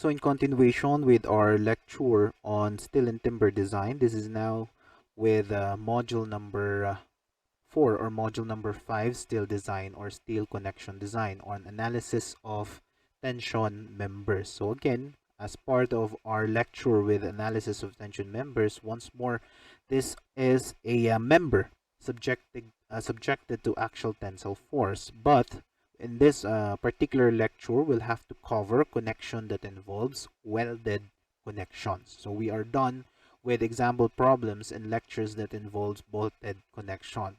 So in continuation with our lecture on steel and timber design, this is now with module number 4 or module number 5, steel design or steel connection design on analysis of tension members. So again, as part of our lecture with analysis of tension members, once more, this is a member subjected to actual tensile force, but in this particular lecture, we'll have to cover connection that involves welded connections. So we are done with example problems and lectures that involves bolted connection.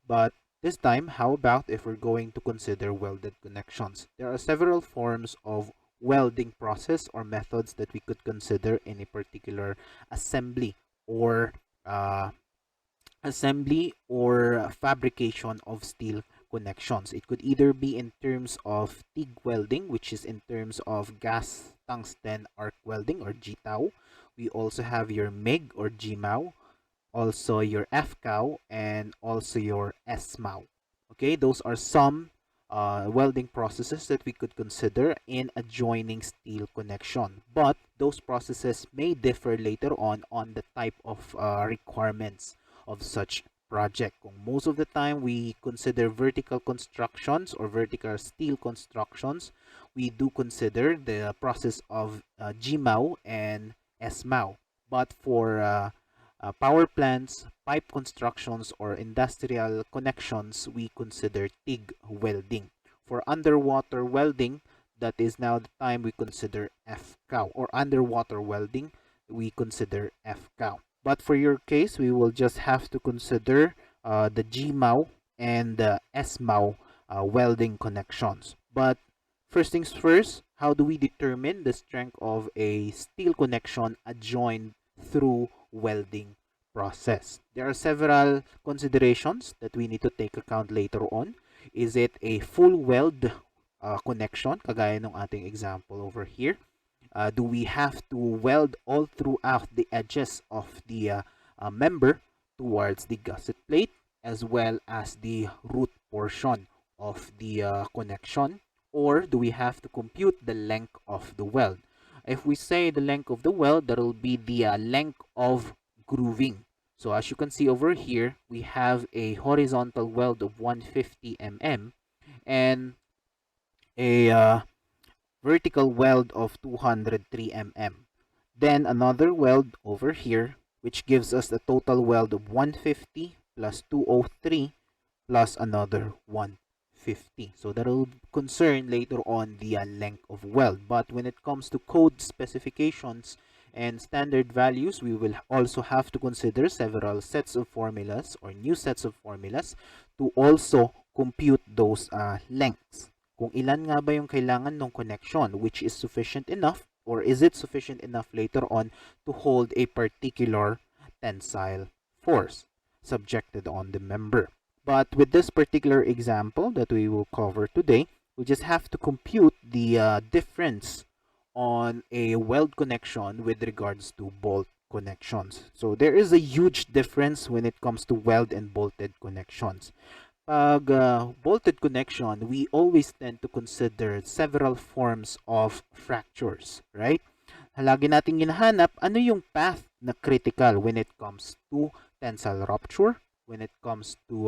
But this time, how about if we're going to consider welded connections? There are several forms of welding process or methods that we could consider in a particular assembly or uh, fabrication of steel connections. It could either be in terms of TIG welding, which is in terms of gas tungsten arc welding or GTAW. We also have your MIG or GMAW, also your FCAW, and also your SMAW. Okay, those are some welding processes that we could consider in a joining steel connection. But those processes may differ later on the type of requirements of such project. Kung most of the time we consider vertical constructions or vertical steel constructions, we do consider the process of GMAW and SMAW. But for power plants, pipe constructions, or industrial connections, we consider TIG welding. For underwater welding, that is now the time we consider FCAW, or underwater welding, we consider FCAW. But for your case, we will just have to consider the GMAW and the SMAW welding connections. But first things first, how do we determine the strength of a steel connection adjoined through welding process? There are several considerations that we need to take account later on. Is it a full weld connection, kagaya ng ating example over here? Do we have to weld all throughout the edges of the member towards the gusset plate, as well as the root portion of the connection? Or do we have to compute the length of the weld? If we say the length of the weld, that will be the length of grooving. So as you can see over here, we have a horizontal weld of 150 mm and a vertical weld of 203 mm. Then another weld over here, which gives us a total weld of 150 plus 203 plus another 150. So that will concern later on the length of weld. But when it comes to code specifications and standard values, we will also have to consider several sets of formulas or new sets of formulas to also compute those lengths. Kung ilan nga ba yung kailangan ng connection, which is sufficient enough, or is it sufficient enough later on to hold a particular tensile force subjected on the member. But with this particular example that we will cover today, we just have to compute the difference on a weld connection with regards to bolt connections. So there is a huge difference when it comes to weld and bolted connections. Pag bolted connection, we always tend to consider several forms of fractures, right? Lagi nating hinahanap ano yung path na critical when it comes to tensile rupture, when it comes to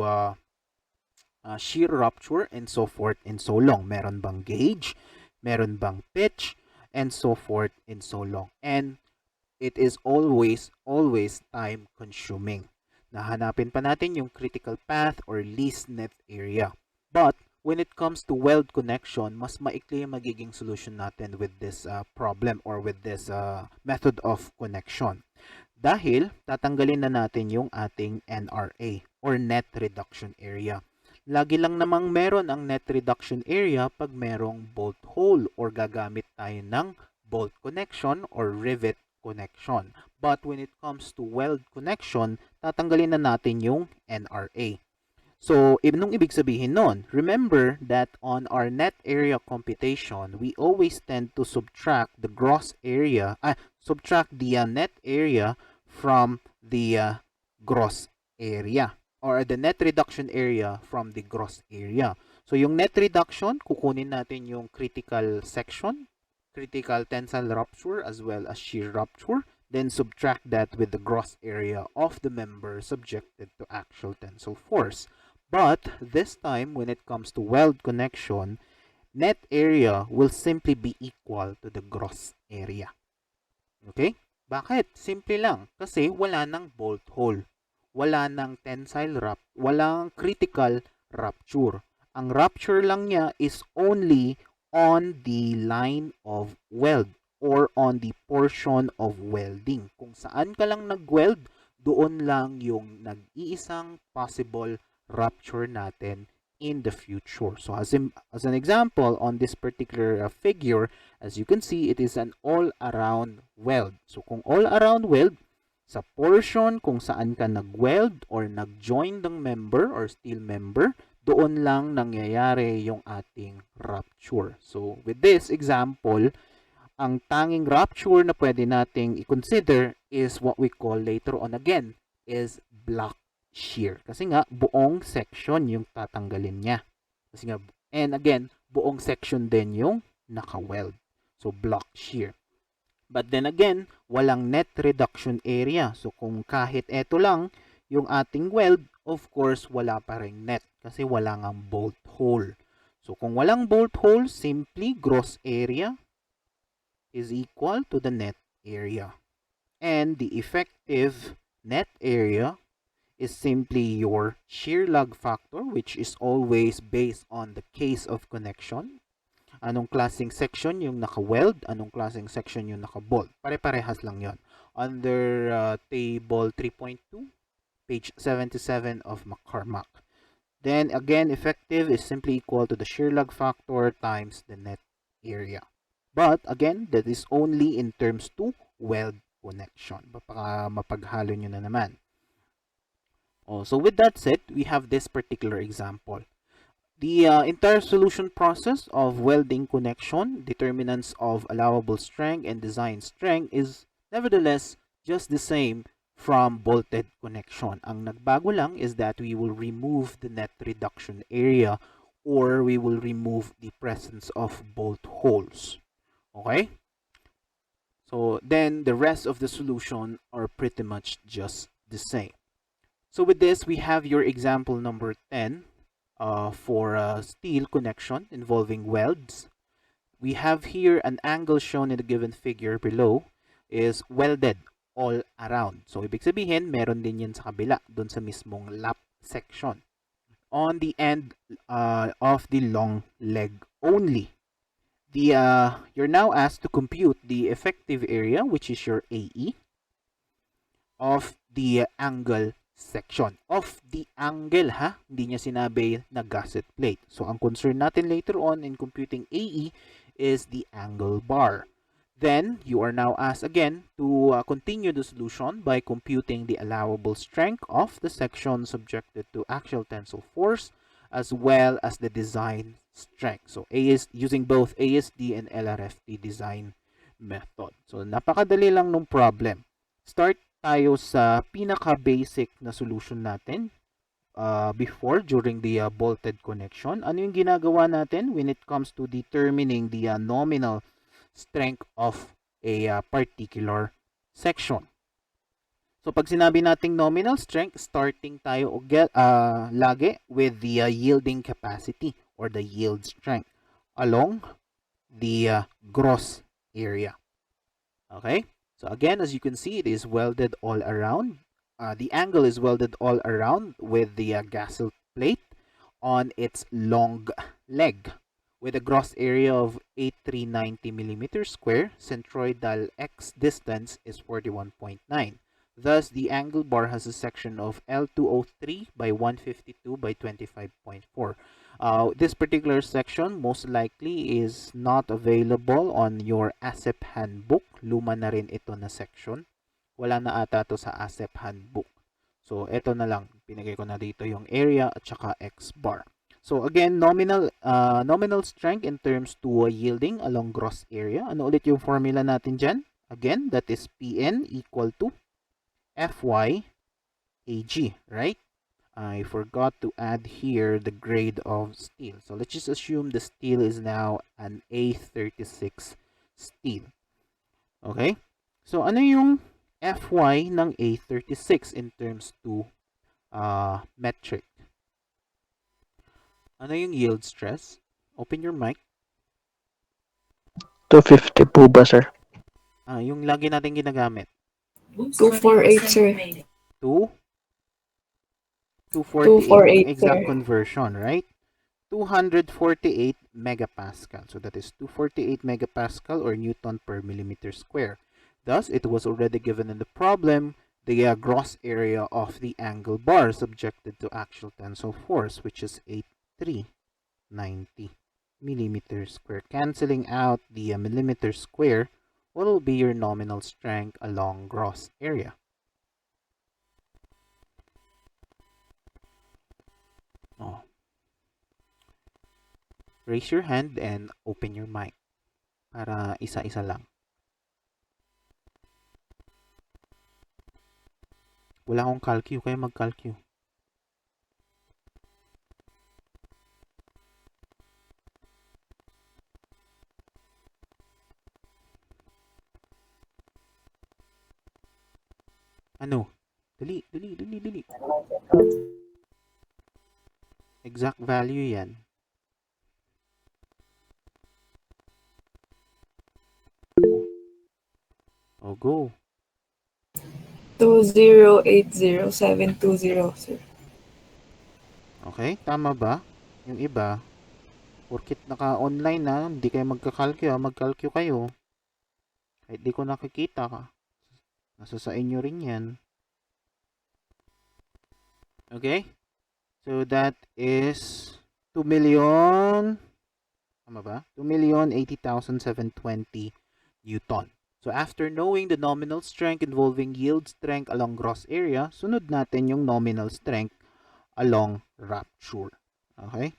shear rupture, and so forth and so long. Meron bang gauge? Meron bang pitch? And so forth and so long. And it is always time consuming. Nahanapin pa natin yung critical path or least net area. But when it comes to weld connection, mas maikli yung magiging solution natin with this problem or with this method of connection. Dahil tatanggalin na natin yung ating NRA or net reduction area. Lagi lang namang meron ang net reduction area pag merong bolt hole or gagamit tayo ng bolt connection or rivet connection. But when it comes to weld connection, tatanggalin na natin yung NRA. So, anong ibig sabihin nun? Remember that on our net area computation, we always tend to subtract the gross area, subtract the net area from the gross area or the net reduction area from the gross area. So, yung net reduction, kukunin natin yung critical section, critical tensile rupture as well as shear rupture. Then subtract that with the gross area of the member subjected to actual tensile force. But this time, when it comes to weld connection, net area will simply be equal to the gross area. Okay? Bakit? Simple lang. Kasi wala nang bolt hole. Wala nang walang critical rupture. Ang rupture lang niya is only on the line of weld or on the portion of welding. Kung saan ka lang nag-weld, doon lang yung nag-iisang possible rupture natin in the future. So as an example, on this particular figure, as you can see, it is an all-around weld. So kung all-around weld, sa portion kung saan ka nag-weld or nag-join ng member or steel member, doon lang nangyayari yung ating rupture. So with this example, ang tanging rupture na pwede nating i-consider is what we call later on again is block shear. Kasi nga, buong section yung tatanggalin niya. Kasi nga, and again, buong section din yung naka-weld. So, block shear. But then again, walang net reduction area. So, kung kahit eto lang yung ating weld, of course, wala pa ring net. Kasi wala ngang bolt hole. So, kung walang bolt hole, simply gross area is equal to the net area. And the effective net area is simply your shear lug factor, which is always based on the case of connection. Anong klaseng section yung naka-weld, anong klaseng section yung naka-bolt. Pare-parehas lang yon. Under table 3.2, page 77 of McCormack. Then again, effective is simply equal to the shear lug factor times the net area. But again, that is only in terms to weld connection. Baka mapaghalo nyo na naman. So with that said, we have this particular example. The entire solution process of welding connection, determinants of allowable strength and design strength is nevertheless just the same from bolted connection. Ang nagbago lang is that we will remove the net reduction area or we will remove the presence of bolt holes. Okay? So then the rest of the solution are pretty much just the same. So with this, we have your example number 10 for a steel connection involving welds. We have here an angle shown in the given figure below is welded all around. So ibig sabihin, meron din yan sa kabila, dun sa mismong lap section. On the end of the long leg only. You're now asked to compute the effective area, which is your AE, of the angle section. Of the angle, ha? Hindi niya sinabi na gusset plate. So, ang concern natin later on in computing AE is the angle bar. Then, you are now asked again to continue the solution by computing the allowable strength of the section subjected to actual tensile force as well as the design strength. So, using both ASD and LRFD design method. So, napakadali lang nung problem. Start tayo sa pinaka-basic na solution natin before, during the bolted connection. Ano yung ginagawa natin when it comes to determining the nominal strength of a particular section? So, pag sinabi nating nominal strength, starting tayo lagi with the yielding capacity or the yield strength along the gross area. Okay? So again, as you can see, it is welded all around. The angle is welded all around with the gusset plate on its long leg with a gross area of 8390 millimeters square. Centroidal X distance is 41.9. Thus, the angle bar has a section of L203 by 152 by 25.4. This particular section most likely is not available on your ASEP handbook. Luma na rin ito na section. Wala na ata to sa ASEP handbook. So, ito na lang. Pinagay ko na dito yung area at saka X bar. So, again, nominal strength in terms to yielding along gross area. Ano ulit yung formula natin dyan? Again, that is Pn equal to Fy Ag, right? I forgot to add here the grade of steel. So let's just assume the steel is now an A36 steel. Okay? So, ano yung Fy ng A36 in terms to metric? Ano yung yield stress? Open your mic. 250 po ba, sir? Yung lagi natin ginagamit. 248, sir. 2? 248 yung 248, exact sir. conversion, right? 248 megapascal. So that is 248 megapascal or Newton per millimeter square. Thus, it was already given in the problem the gross area of the angle bar subjected to actual tensile force, which is 8390 millimeter square. Canceling out the millimeter square, what will be your nominal strength along gross area? Oh. Raise your hand and open your mic para isa-isa lang. Wala akong calcu, kaya mag-calcu. Ano? Dali. Exact value yan. Oh, go. 2080720, sir. Okay, tama ba? Yung iba, porkit naka-online na, hindi kayo magka-calcu, mag-calcu kayo. Kahit di ko nakikita ka. Nasa sa inyo rin yan. Okay? So, that is 2 million, tama ba? 2,080,720 Newton. So, after knowing the nominal strength involving yield strength along gross area, sunod natin yung nominal strength along rupture. Okay?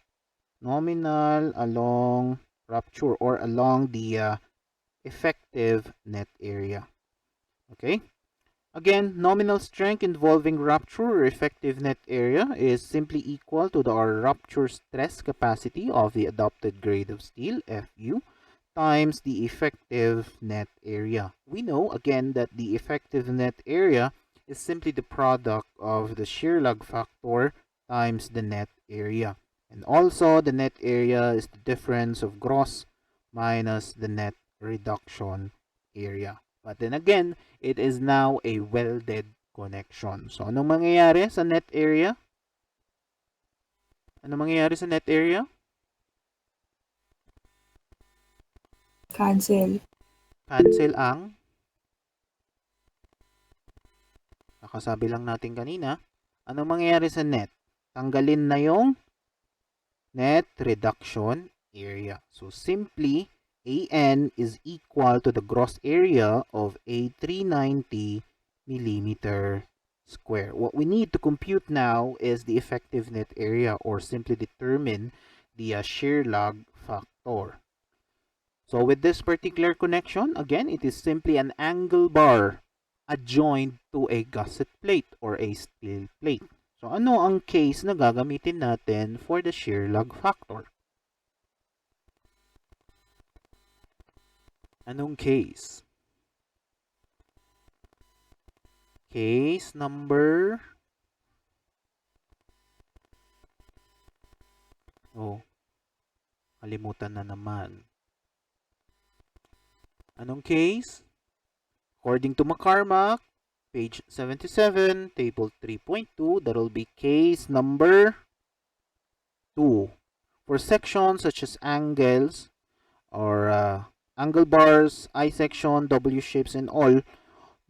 Nominal along rupture or along the effective net area. Okay? Again, nominal strength involving rupture or effective net area is simply equal to the rupture stress capacity of the adopted grade of steel, Fu, times the effective net area. We know, again, that the effective net area is simply the product of the shear lug factor times the net area. And also, the net area is the difference of gross minus the net reduction area. But then again, it is now a welded connection. So, anong mangyayari sa net area? Anong mangyayari sa net area? Cancel. Cancel ang nakasabi lang natin kanina. Anong mangyayari sa net? Tanggalin na yung net reduction area. So, simply, AN is equal to the gross area of a 390 millimeter square. What we need to compute now is the effective net area or simply determine the shear lug factor. So with this particular connection, again, it is simply an angle bar adjoined to a gusset plate or a steel plate. So ano ang case na gagamitin natin for the shear lug factor? Anong case? Case number... Oh, kalimutan na naman. Anong case? According to McCormack, page 77, table 3.2, that will be case number 2. For sections such as angles or angle bars, I section, W shapes, and all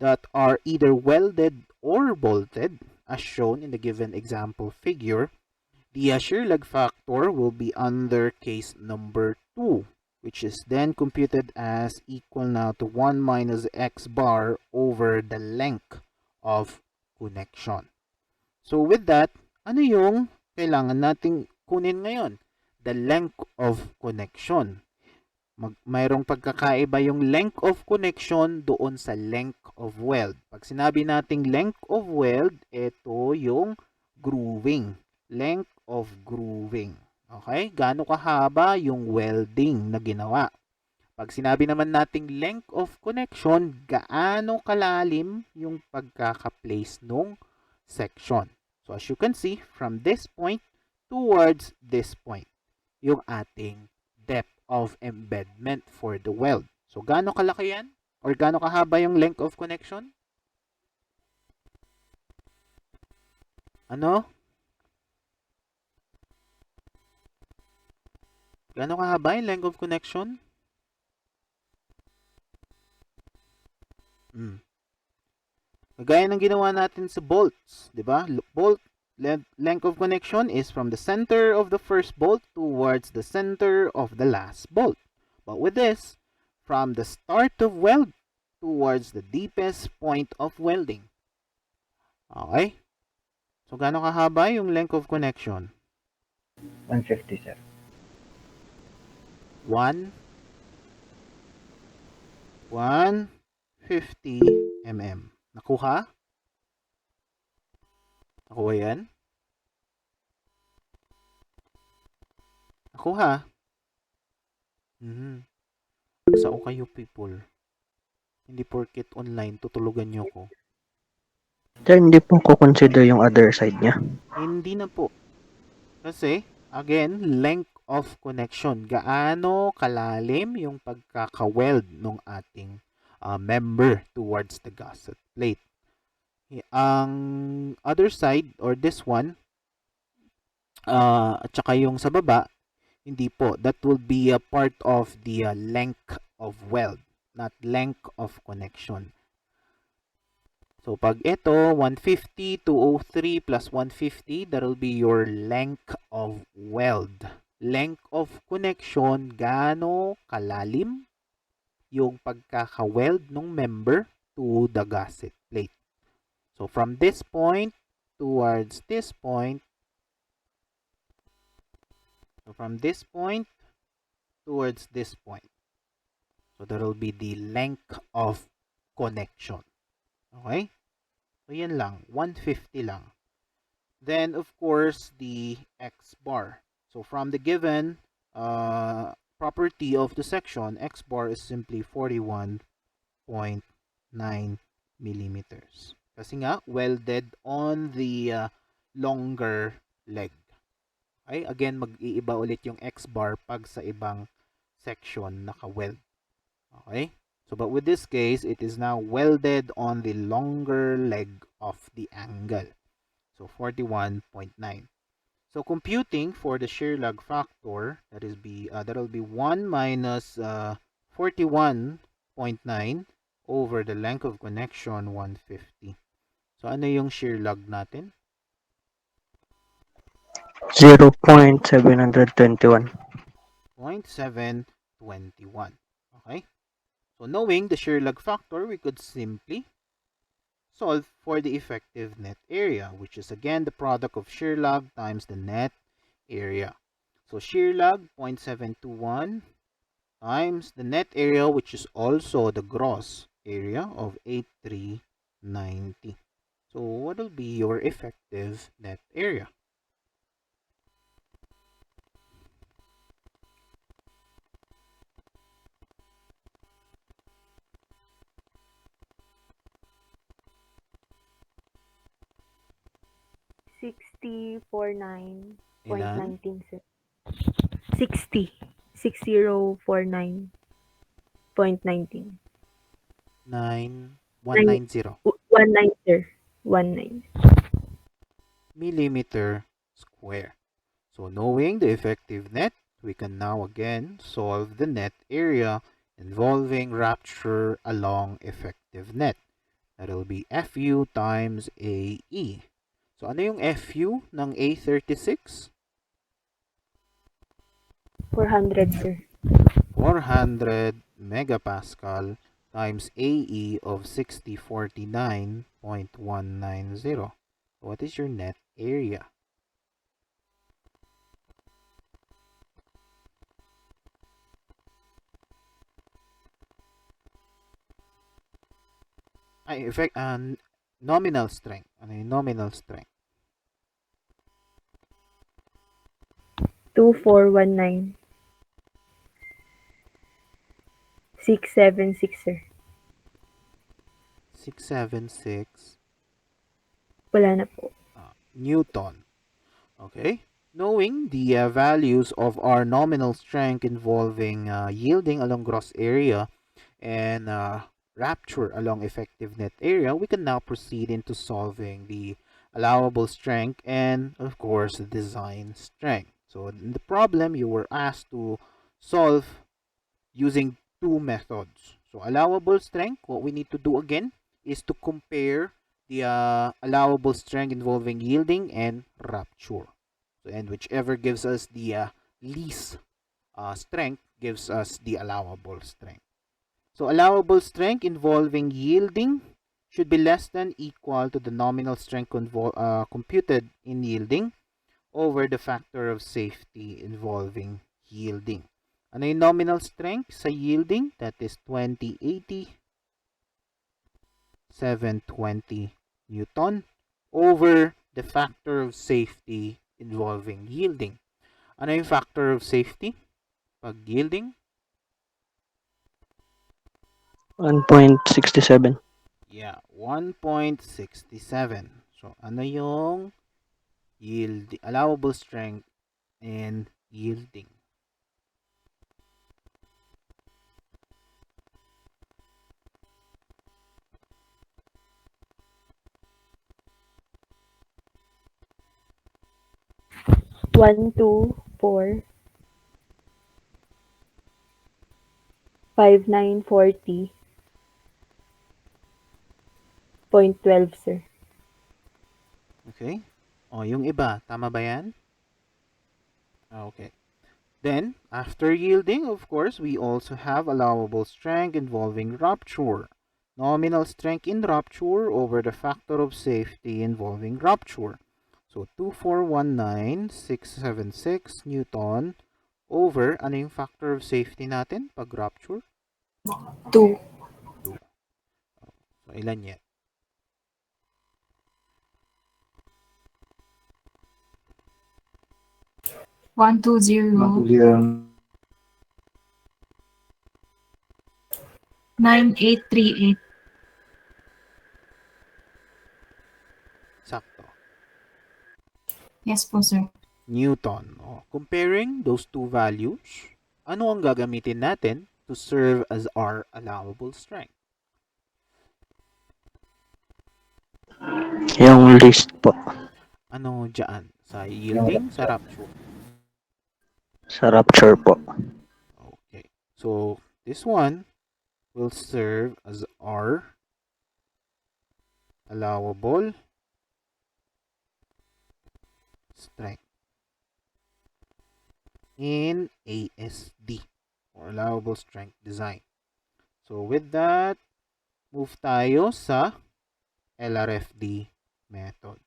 that are either welded or bolted, as shown in the given example figure, the shear leg factor will be under case number 2, which is then computed as equal now to 1 minus x bar over the length of connection. So with that, ano yung kailangan nating kunin ngayon? The length of connection. Mayroong pagkakaiba yung length of connection doon sa length of weld. Pag sinabi nating length of weld, ito yung grooving. Length of grooving. Okay? Gaano kahaba yung welding na ginawa? Pag sinabi naman nating length of connection, gaano kalalim yung pagkaka-place nung section. So as you can see, from this point towards this point, yung ating depth of embedment for the weld. So gaano kalaki yan? Or gaano kahaba yung length of connection? Ano? Gaano kahaba yung length of connection? Kagaya ng ginawa natin sa bolts, di ba? Bolt length of connection is from the center of the first bolt towards the center of the last bolt. But with this, from the start of weld towards the deepest point of welding. Okay? So, gaano kahaba yung length of connection? 150, sir. 150 mm. Nakuha? Nakuha yan? Nakuha? Sao kayo, people? Hindi porket online, tutulugan nyo ko. Sir, hindi po ko consider yung other side niya. Hindi na po. Kasi, again, length of connection. Gaano kalalim yung pagkaka-weld ng ating member towards the gusset plate. Ang other side, or this one, at saka yung sa baba, hindi po. That will be a part of the length of weld, not length of connection. So, pag ito, 150, 203 plus 150, that will be your length of weld. Length of connection, gaano kalalim yung pagkaka-weld ng member to the gusset plate. So, from this point towards this point, so from this point towards this point. So, that will be the length of connection. Okay? So, yan lang. 150 lang. Then, of course, the X bar. So, from the given property of the section, X bar is simply 41.9 millimeters. Kasi nga, welded on the longer leg. Okay? Again, mag-iiba ulit yung X bar pag sa ibang section naka-weld. Okay? So, but with this case, it is now welded on the longer leg of the angle. So, 41.9. So, computing for the shear lag factor, that will be 1 minus 41.9 over the length of connection, 150. So, ano yung shear lag natin? 0.721. 0.721. Okay? So, knowing the shear lag factor, we could simply solve for the effective net area, which is again the product of shear lag times the net area. So, shear lag 0.721 times the net area, which is also the gross area of 8390. So, what will be your effective net area? $60.49.19, Ilan? sir. 60,6049.19. 190 19, sir. 19. millimeter square. So, knowing the effective net, we can now again solve the net area involving rupture along effective net. That will be FU times AE. So, ano yung FU ng A36? 400, sir. 400 megapascal times AE of 6049.190. What is your net area? Nominal strength. Ano yung nominal strength? 2419. 676, sir. 676 Wala na po. Newton. Okay. Knowing the values of our nominal strength involving yielding along gross area and rupture along effective net area, we can now proceed into solving the allowable strength and, of course, the design strength. So in the problem, you were asked to solve using two methods. So allowable strength, what we need to do again is to compare the allowable strength involving yielding and rupture. So, and whichever gives us the least strength gives us the allowable strength. So allowable strength involving yielding should be less than equal to the nominal strength computed in yielding over the factor of safety involving yielding. Ano yung nominal strength sa yielding? That is 2080, 720 Newton over the factor of safety involving yielding. Ano yung factor of safety pag yielding? 1.67. Yeah, 1.67. So, ano yung yield, allowable strength and yielding? One, two, 4, 5, 9, 40, 0.12, sir. Okay? O, yung iba, tama ba yan? Okay. Then, after yielding, of course, we also have allowable strength involving rupture. Nominal strength in rupture over the factor of safety involving rupture. So, 2419676 Newton over, ano yung factor of safety natin pag rupture? 2. 2. So, ilan yan? One, two, zero. 9838. Sakto. Yes po, sir. Newton. O, comparing those two values, ano ang gagamitin natin to serve as our allowable strength? Yung list po. Ano dyan? Sa yielding, sa rupture? Sa rupture po. Okay. So, this one will serve as our allowable strength in ASD or allowable strength design. So, with that, move tayo sa LRFD method.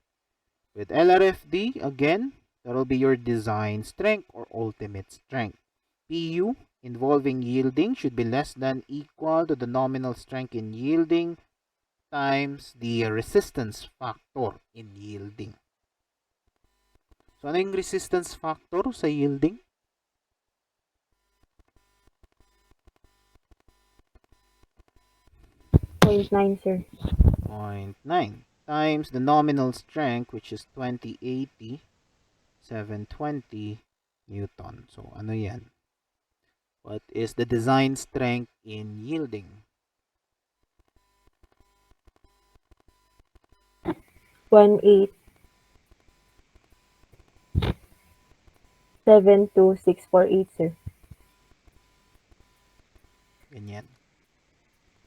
With LRFD, again, that will be your design strength or ultimate strength. PU involving yielding should be less than equal to the nominal strength in yielding times the resistance factor in yielding. So, ano yung resistance factor sa yielding? Point 9, sir. 0.9 times the nominal strength, which is 2080, 720 Newton. So, ano yan? What is the design strength in yielding? 18, 72648, sir. Ganyan.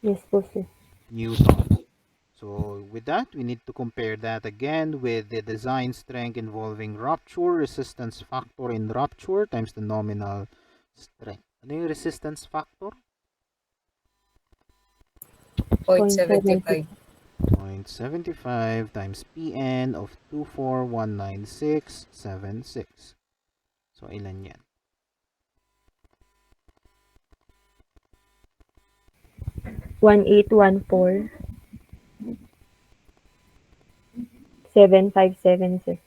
Yes po, sir. Newton. So with that, we need to compare that again with the design strength involving rupture, resistance factor in rupture times the nominal strength. Ano yung resistance factor? 0.75. 0.75 times Pn of 2419676. So ilan yan? 1814, 757, sir.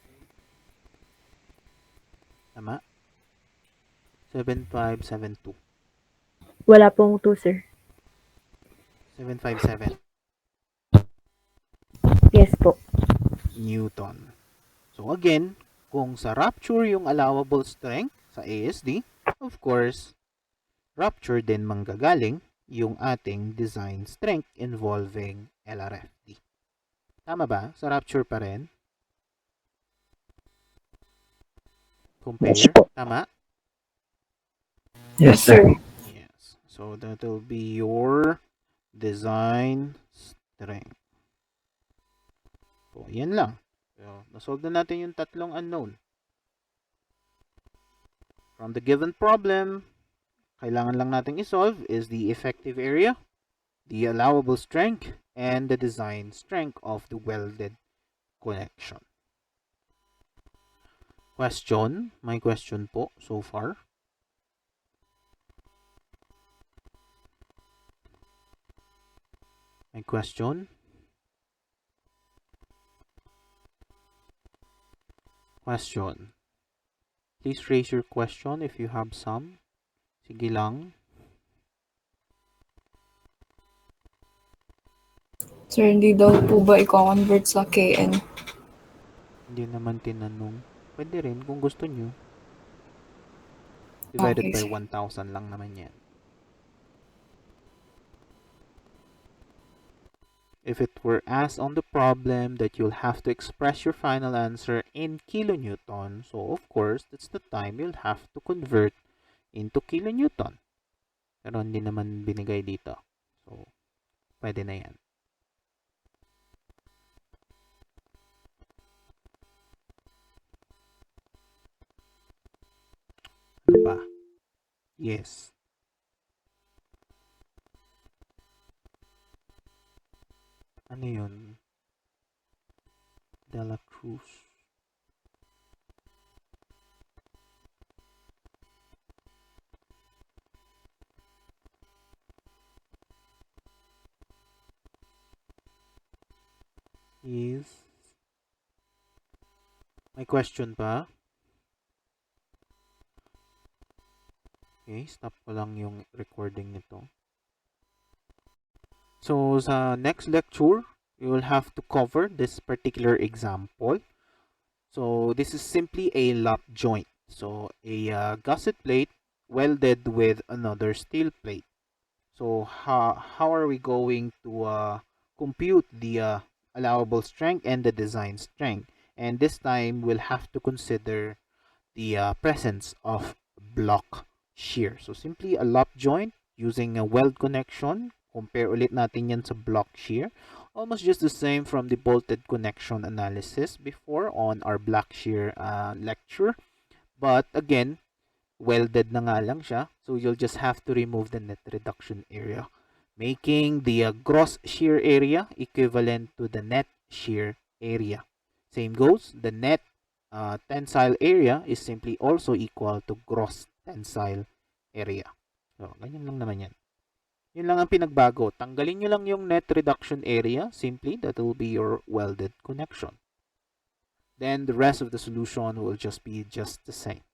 Tama? 7572. Wala pong 2, sir. 757 Yes po. Newton. So again, kung sa rupture yung allowable strength sa ASD, of course, rupture din manggagaling yung ating design strength involving LRFD. Tama ba? Sa rupture pa rin? Compare? Yes po. Tama? Yes, sir. Yes. So that will be your design strength. So, yan lang. So, nasolve na natin yung tatlong unknown. From the given problem, kailangan lang natin isolve is the effective area, the allowable strength, and the design strength of the welded connection. Question? May question po so far? May question? Question. Please raise your question if you have some. Sige lang. Sir, hindi daw po ba i-convert sa KN? Hindi naman tinanong. Pwede rin kung gusto nyo. Divided Okay, by sir. 1,000 lang naman yan. If it were asked on the problem that you'll have to express your final answer in kilonewton, so of course, that's the time you'll have to convert into kilonewton. Pero hindi naman binigay dito. So, pwede na yan. Ano ba? Yes. Ano yun? De la Cruz. Is... May question pa? Okay, stop ko lang yung recording nito. So, sa next lecture, we will have to cover this particular example. So, this is simply a lap joint. So, a gusset plate welded with another steel plate. So, how are we going to compute the allowable strength and the design strength? And this time, we'll have to consider the presence of block shear. So, simply a lap joint using a weld connection. Compare ulit natin yan sa block shear. Almost just the same from the bolted connection analysis before on our block shear lecture. But again, welded na nga lang siya. So you'll just have to remove the net reduction area, making the gross shear area equivalent to the net shear area. Same goes, the net tensile area is simply also equal to gross tensile area. So, ganyan lang naman yan. Yun lang ang pinagbago. Tanggalin nyo lang yung net reduction area. Simply, that will be your welded connection. Then, the rest of the solution will just be just the same.